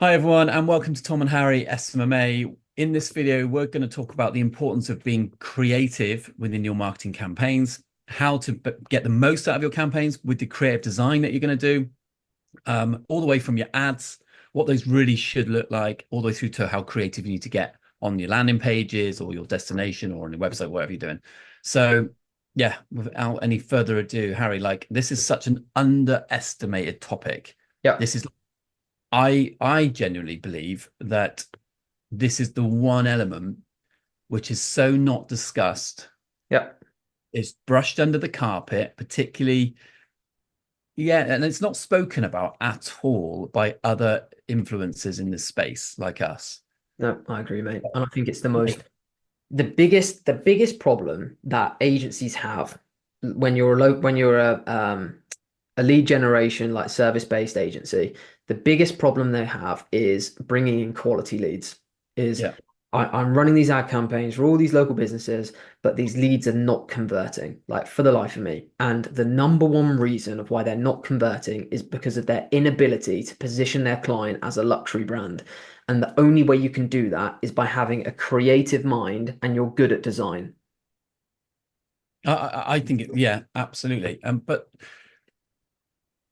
Hi everyone, and welcome to Tom and Harry SMMA. In this video, we're going to talk about the importance of being creative within your marketing campaigns, how to get the most out of your campaigns with the creative design that you're going to do, all the way from your ads, what those really should look like, all the way through to how creative you need to get on your landing pages or your destination or on your website, whatever you're doing. So, yeah, without any further ado, Harry, like this is such an underestimated topic. Yeah, This is I genuinely believe that this is the one element which is so not discussed, yeah, is brushed under the carpet, particularly, yeah, and it's not spoken about at all by other influencers in this space like us. no, I agree, mate. And I think it's the biggest problem that agencies have when you're a lead generation like service-based agency. The biggest problem they have is bringing in quality leads. Is Yeah. I'm running these ad campaigns for all these local businesses, but these leads are not converting, like for the life of me. And the number one reason of why they're not converting is because of their inability to position their client as a luxury brand. And the only way you can do that is by having a creative mind and you're good at design. I think yeah, absolutely. But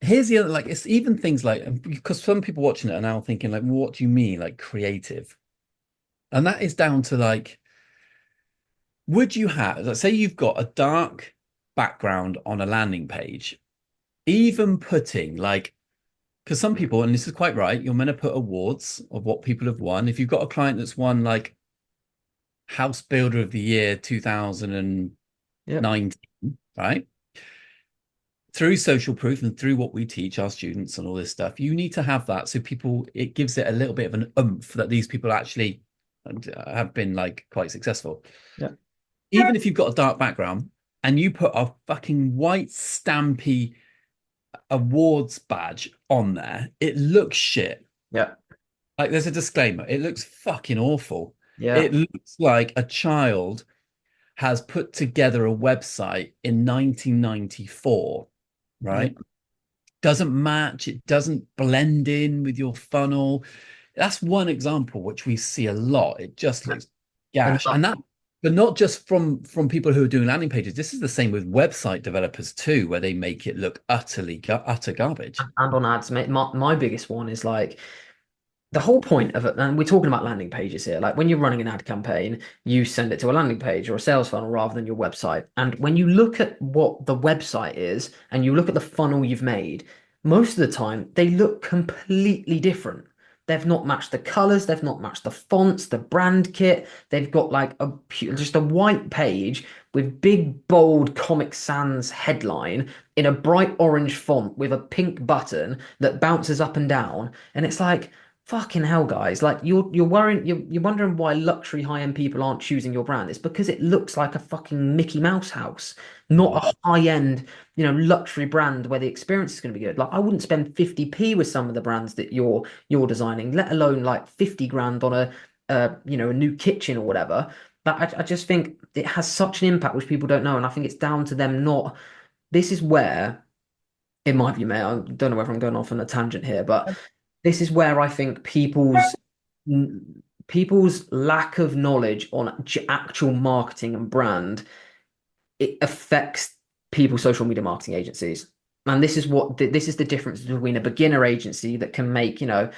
here's the other, like, it's even things like, because some people watching it are now thinking, like, what do you mean, like, creative? And that is down to like, would you have, let's say you've got a dark background on a landing page, even putting like, because some people, and this is quite right, you're meant to put awards of what people have won. If you've got a client that's won like House Builder of the Year 2019, Yep. right? Through social proof and through what we teach our students and all this stuff, you need to have that. So people, it gives it a little bit of an oomph that these people actually have been like quite successful. Yep. Even if you've got a dark background and you put a fucking white stampy awards badge on there, it looks shit. Yep. Like there's a disclaimer. It looks fucking awful. Yeah. It looks like a child has put together a website in 1994, Yeah. right? Doesn't match, it doesn't blend in with your funnel. That's one example which we see a lot. It just looks And gash. And that, but not just from people who are doing landing pages. This is the same with website developers too, where they make it look utter garbage. and on ads, mate, my biggest one is like the whole point of it, and we're talking about landing pages here. Like when you're running an ad campaign, you send it to a landing page or a sales funnel rather than your website. And when you look at what the website is and you look at the funnel you've made, most of the time they look completely different. They've not matched the colors, they've not matched the fonts, the brand kit. They've got like just a white page with big bold Comic Sans headline in a bright orange font with a pink button that bounces up and down. And it's like, fucking hell, guys! Like you're worrying, you're wondering why luxury high-end people aren't choosing your brand. It's because it looks like a fucking Mickey Mouse house, not Yeah. a high-end, luxury brand where the experience is going to be good. Like I wouldn't spend 50p with some of the brands that you're designing, let alone like 50 grand on a new kitchen or whatever. But I just think it has such an impact which people don't know, and I think it's down to them not. This is where, in my view, mate, I don't know whether I'm going off on a tangent here, but this is where I think people's lack of knowledge on actual marketing and brand it affects people's social media marketing agencies. And this is the difference between a beginner agency that can make 4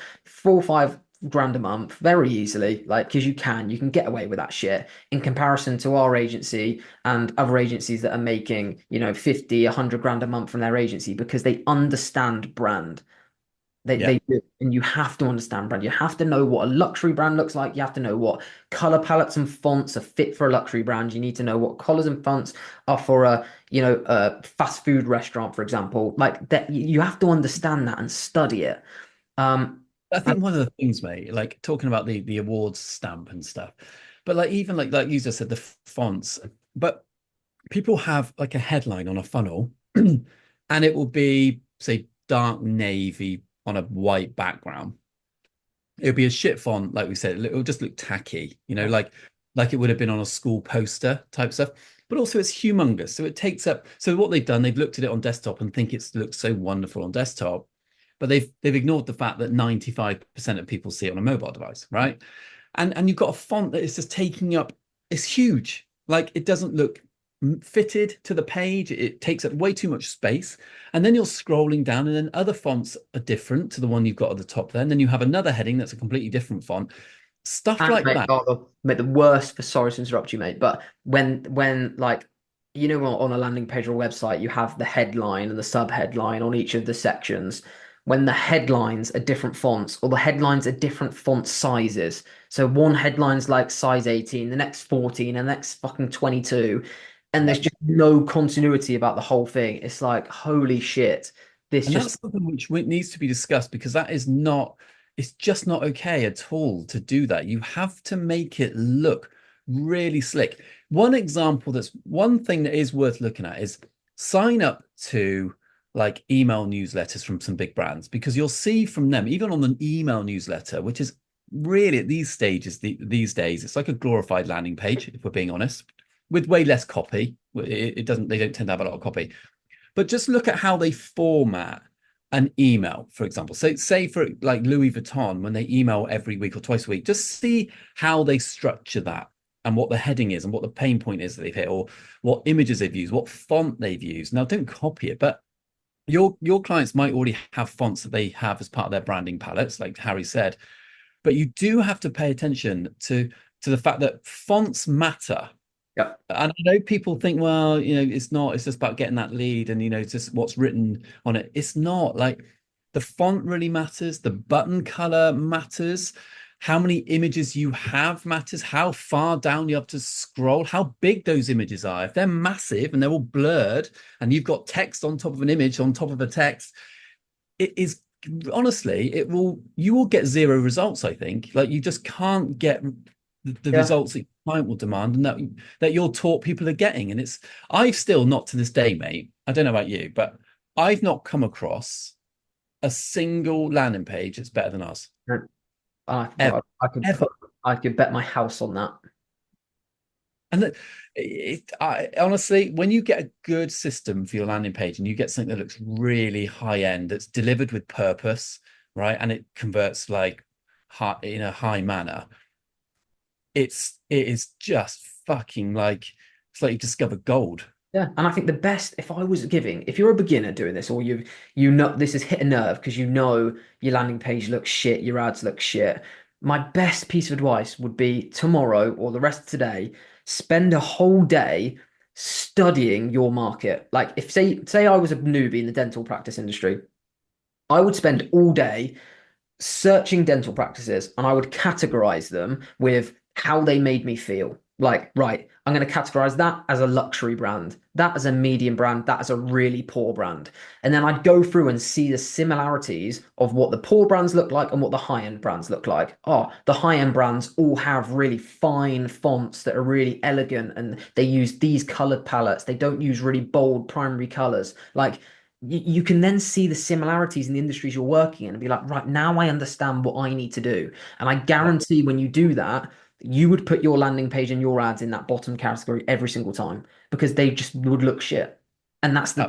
or 5 grand a month very easily, like because you can get away with that shit in comparison to our agency and other agencies that are making 50, 100 grand a month from their agency because they understand brand. They Yeah. they do. And you have to understand brand. You have to know what a luxury brand looks like. You have to know what color palettes and fonts are fit for a luxury brand. You need to know what colors and fonts are for a fast food restaurant, for example. Like that, you have to understand that and study it. I And think one of the things, mate, like talking about the awards stamp and stuff, but like even like you just said, the fonts, but people have like a headline on a funnel and it will be, say, dark navy on a white background. It'll be a shit font, like we said, it'll just look tacky, like it would have been on a school poster type stuff. But also it's humongous. So it takes up, so what they've done, they've looked at it on desktop and think it looks so wonderful on desktop. but they've ignored the fact that 95% of people see it on a mobile device, right? And you've got a font that is just taking up, it's huge. Like it doesn't look fitted to the page. It takes up way too much space. And then you're scrolling down, and then other fonts are different to the one you've got at the top there. And then you have another heading that's a completely different font. Stuff And like mate, that. mate, the worst for sorry to interrupt you, mate, but when like you know on a landing page or a website you have the headline and the sub headline on each of the sections. When the headlines are different fonts or the headlines are different font sizes. So one headline's like size 18, the next 14, and the next fucking 22, and there's just no continuity about the whole thing. It's like, holy shit. This And just that's something which needs to be discussed because that is not, it's just not okay at all to do that. You have to make it look really slick. One thing that is worth looking at is sign up to like email newsletters from some big brands because you'll see from them, even on an email newsletter, which is really at these stages, these days, it's like a glorified landing page, if we're being honest, with way less copy. They don't tend to have a lot of copy, but just look at how they format an email, for example. So say for like Louis Vuitton, when they email every week or twice a week, just see how they structure that and what the heading is and what the pain point is that they've hit, or what images they've used, what font they've used. Now, don't copy it, but your clients might already have fonts that they have as part of their branding palettes, like Harry said. But you do have to pay attention to the fact that fonts matter. yeah. And I know people think, well, it's not, it's just about getting that lead and, it's just what's written on it. It's not. Like the font really matters. The button color matters. How many images you have matters. How far down you have to scroll, how big those images are. If they're massive and they're all blurred and you've got text on top of an image on top of a text, it is honestly, you will get zero results, I think. Like you just can't get the Yeah. results that your client will demand and that you're taught people are getting. And I've still not to this day, mate. I don't know about you, but I've not come across a single landing page that's better than us. Ever, ever. I could bet my house on that. And I honestly, when you get a good system for your landing page and you get something that looks really high end, that's delivered with purpose, right, and it converts like in a high manner, it is just fucking like it's like you discovered gold. Yeah, and I think the best, if you're a beginner doing this, or you know this has hit a nerve because you know your landing page looks shit, your ads look shit. My best piece of advice would be tomorrow or the rest of today, spend a whole day studying your market. Like if say I was a newbie in the dental practice industry, I would spend all day searching dental practices and I would categorize them with how they made me feel. Like, right, I'm going to categorize that as a luxury brand, that as a medium brand, that as a really poor brand. And then I'd go through and see the similarities of what the poor brands look like and what the high-end brands look like. Oh, the high-end brands all have really fine fonts that are really elegant and they use these colored palettes. They don't use really bold primary colors. Like, you can then see the similarities in the industries you're working in and be like, right, now I understand what I need to do. And I guarantee when you do that, you would put your landing page and your ads in that bottom category every single time because they just would look shit. And that's Uh,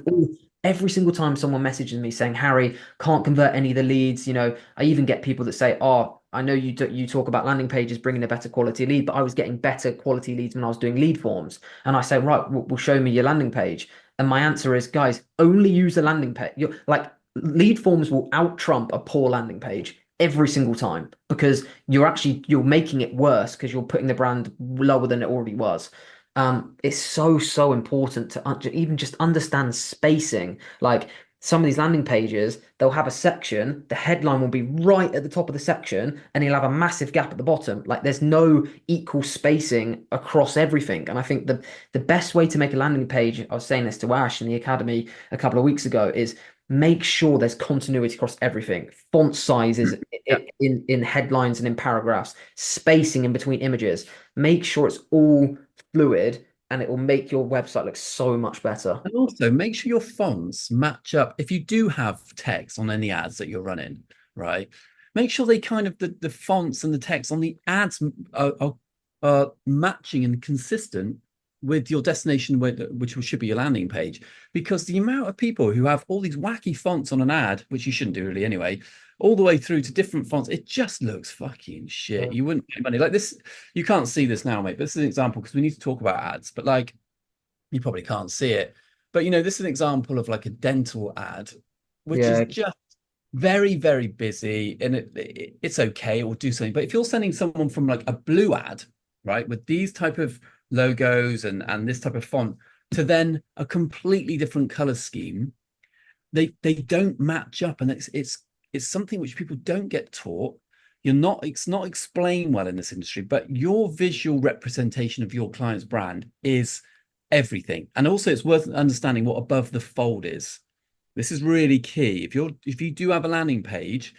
every single time someone messages me saying, Harry, can't convert any of the leads. I even get people that say, oh, I know you talk about landing pages bringing a better quality lead, but I was getting better quality leads when I was doing lead forms. And I say, right, well, show me your landing page. And my answer is, guys, only use a landing page. Like lead forms will out trump a poor landing page every single time because you're making it worse because you're putting the brand lower than it already was. It's so important to even just understand spacing. Like some of these landing pages, they'll have a section, the headline will be right at the top of the section, and you'll have a massive gap at the bottom. Like there's no equal spacing across everything. And I think the best way to make a landing page, I was saying this to Ash in the academy a couple of weeks ago, is make sure there's continuity across everything. Font sizes yeah. in headlines and in paragraphs, spacing in between images. Make sure it's all fluid and it will make your website look so much better. And also make sure your fonts match up. If you do have text on any ads that you're running, right? Make sure they kind of the fonts and the text on the ads are matching and consistent with your destination, which should be your landing page, because the amount of people who have all these wacky fonts on an ad, which you shouldn't do really anyway, all the way through to different fonts, it just looks fucking shit. You wouldn't pay money like this. You can't see this now, mate. But this is an example because we need to talk about ads, but like you probably can't see it. But this is an example of like a dental ad, which is Yeah, just very, very busy, and it's okay, it will do something. But if you're sending someone from like a blue ad, right, with these type of logos and this type of font to then a completely different color scheme, they don't match up, and it's something which people don't get taught. It's not explained well in this industry, but your visual representation of your client's brand is everything. And also it's worth understanding what above the fold is. This is really key. If you do have a landing page,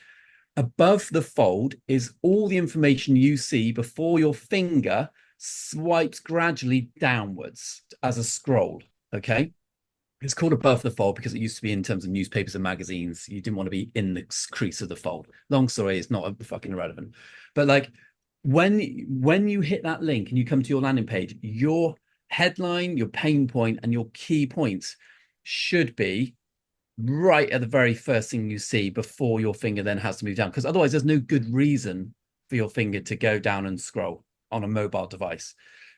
above the fold is all the information you see before your finger swipes gradually downwards as a scroll. Okay. It's called above the fold because it used to be in terms of newspapers and magazines. You didn't want to be in the crease of the fold. Long story, it's not fucking irrelevant. But like when you hit that link and you come to your landing page, your headline, your pain point, and your key points should be right at the very first thing you see before your finger then has to move down. Because otherwise, there's no good reason for your finger to go down and scroll on a mobile device.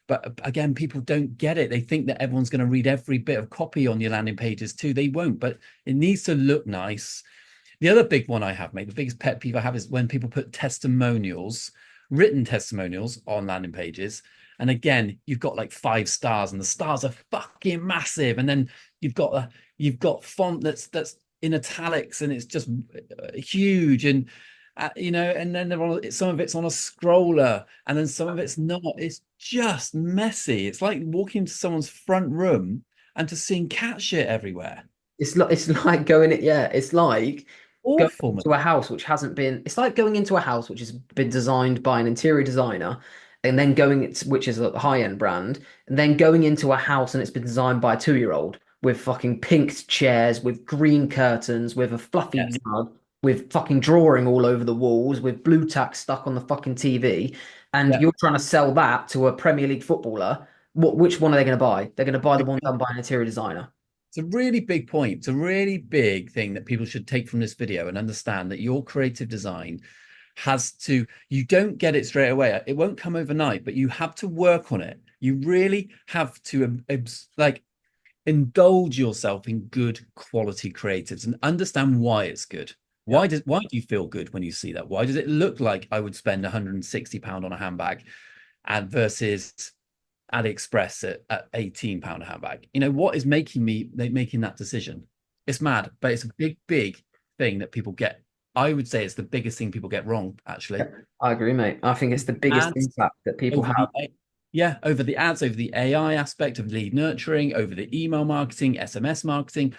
But again, people don't get it. They think that everyone's going to read every bit of copy on your landing pages too. They won't, but it needs to look nice. The other big one I have, mate, the biggest pet peeve I have is when people put testimonials, written testimonials on landing pages. And again, you've got like 5 stars and the stars are fucking massive. And then you've got font that's in italics and it's just huge. And and then some of it's on a scroller, and then some of it's not. It's just messy. It's like walking to someone's front room and just seeing cat shit everywhere. it's like going it. Yeah, it's like going Awful, man. into a house which hasn't been. It's like going into a house which has been designed by an interior designer, and then which is a high-end brand, and then going into a house and it's been designed by a 2-year-old with fucking pink chairs, with green curtains, with a fluffy Yes. rug, with fucking drawing all over the walls, with blue tack stuck on the fucking TV, and Yeah. you're trying to sell that to a Premier League footballer. Which one are they going to buy? They're going to buy the one done by an interior designer. It's a really big point. It's a really big thing that people should take from this video and understand that your creative design you don't get it straight away. It won't come overnight, but you have to work on it. You really have to like indulge yourself in good quality creatives and understand why it's good. Yeah. Why do you feel good when you see that? Why does it look like I would spend £160 on a handbag and versus AliExpress at £18 a handbag? What is making that decision? It's mad, but it's a big, big thing that people get. I would say it's the biggest thing people get wrong, actually. Yeah, I agree, mate. I think it's the biggest Ads impact that people over have. over the ads, over the AI aspect of lead nurturing, over the email marketing, SMS marketing.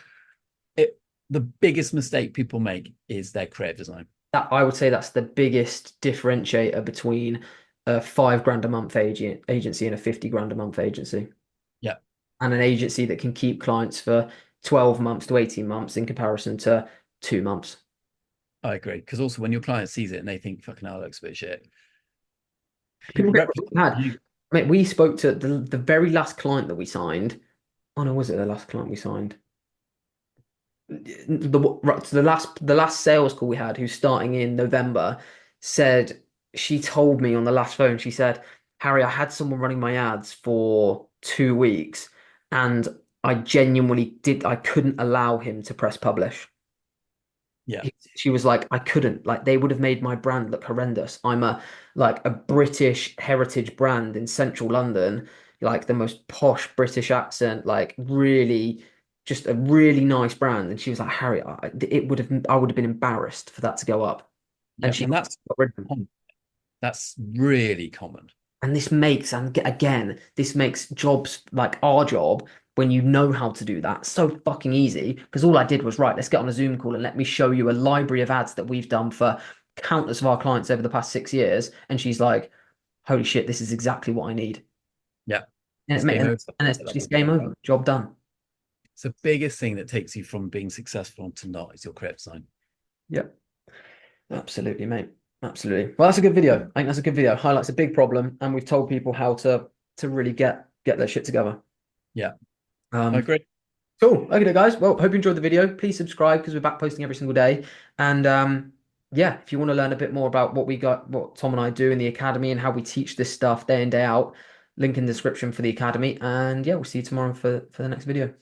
The biggest mistake people make is their creative design. That I would say that's the biggest differentiator between a 5 grand a month agency and a 50 grand a month agency, Yeah, and an agency that can keep clients for 12 months to 18 months in comparison to 2 months. I agree. Because also when your client sees it and they think, fucking hell, that looks a bit shit. People get mad. You, Mate, we spoke to the very last client that we signed. Oh no, was it the last client we signed? The last sales call we had, who's starting in November, said she told me on the last phone, she said, Harry, I had someone running my ads for 2 weeks and I couldn't allow him to press publish. yeah, She was like, I couldn't, like they would have made my brand look horrendous. I'm a British heritage brand in central London, like the most posh British accent, like really just a really nice brand. And she was like, Harry, I would have been embarrassed for that to go up. yeah. And she And got rid of them. that's really common. And again, this makes jobs like our job, when you know how to do that, so fucking easy. Because all I did was, right, let's get on a Zoom call and let me show you a library of ads that we've done for countless of our clients over the past 6 years. And she's like, holy shit, this is exactly what I need. Yeah, And it's game over. it's game over, job done. It's the biggest thing that takes you from being successful to not is your creative design. Yep. Absolutely, mate. Absolutely. Well, that's a good video. I think that's a good video. Highlights a big problem, and we've told people how to really get get their shit together. Yeah, I Um, agree. cool. Okay, guys. Well, hope you enjoyed the video. Please subscribe because we're back posting every single day. And yeah, if you want to learn a bit more about what we got, what Tom and I do in the academy and how we teach this stuff day in, day out, link in the description for the academy. And yeah, we'll see you tomorrow for the next video.